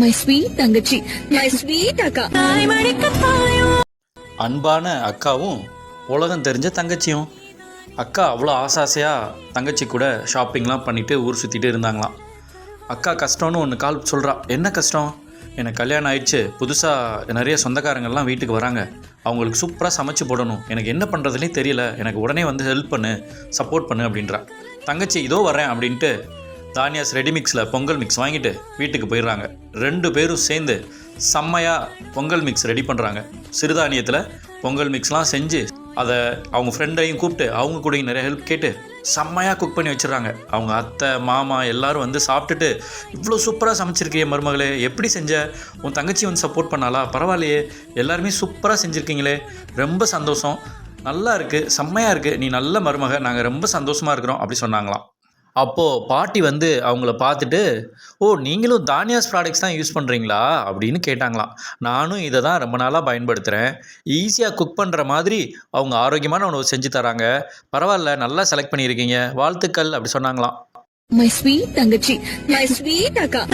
My sweet தங்கச்சி, my sweet அக்கா. அன்பான அக்காவும் உலகம் தெரிஞ்ச தங்கச்சியும். அக்கா அவ்வளோ ஆசாசையாக தங்கச்சி கூட ஷாப்பிங்லாம் பண்ணிவிட்டு ஊர் சுற்றிட்டு இருந்தாங்களாம். அக்கா கஷ்டம்னு ஒன்று கால் சொல்கிறா. என்ன கஷ்டம்? எனக்கு கல்யாணம் ஆயிடுச்சு, புதுசாக நிறைய சொந்தக்காரங்கள்லாம் வீட்டுக்கு வராங்க, அவங்களுக்கு சூப்பராக சமைச்சு போடணும், எனக்கு என்ன பண்ணுறதுனே தெரியல, எனக்கு உடனே வந்து ஹெல்ப் பண்ணு, சப்போர்ட் பண்ணு அப்படின்றா. தங்கச்சி இதோ வரேன் அப்படின்ட்டு தானியாஸ் ரெடிமிக்ஸில் பொங்கல் மிக்ஸ் வாங்கிட்டு வீட்டுக்கு போயிடுறாங்க. 2 பேரும் சேர்ந்து செம்மையாக பொங்கல் மிக்ஸ் ரெடி பண்ணுறாங்க. சிறுதானியத்தில் பொங்கல் மிக்ஸ்லாம் செஞ்சு அதை அவங்க ஃப்ரெண்டையும் கூப்பிட்டு அவங்க கூடயும் நிறைய ஹெல்ப் கேட்டு செம்மையாக குக் பண்ணி வச்சிடறாங்க. அவங்க அத்தை மாமா எல்லோரும் வந்து சாப்பிட்டுட்டு, இவ்வளோ சூப்பராக சமைச்சிருக்கிய மருமகளே, எப்படி செஞ்ச? உன் தங்கச்சி வந்து சப்போர்ட் பண்ணாலா? பரவாயில்லையே, எல்லாருமே சூப்பராக செஞ்சுருக்கீங்களே, ரொம்ப சந்தோஷம், நல்லா இருக்குது, செம்மையாக இருக்குது, நீ நல்ல மருமக, நாங்கள் ரொம்ப சந்தோஷமாக இருக்கிறோம் அப்படி சொன்னாங்களாம். அப்போது பாட்டி வந்து அவங்கள பார்த்துட்டு, ஓ நீங்களும் தானியாஸ் ப்ராடக்ட்ஸ் தான் யூஸ் பண்ணுறீங்களா அப்படின்னு கேட்டாங்களாம். நானும் இதை தான் ரொம்ப நாளாக பயன்படுத்துகிறேன், ஈஸியாக குக் பண்ணுற மாதிரி அவங்க ஆரோக்கியமான உணவு செஞ்சு தராங்க, பரவாயில்ல, நல்லா செலக்ட் பண்ணியிருக்கீங்க, வாழ்த்துக்கள் அப்படி சொன்னாங்களாம். மை ஸ்வீட் தங்கச்சி, மை ஸ்வீட் அக்கா.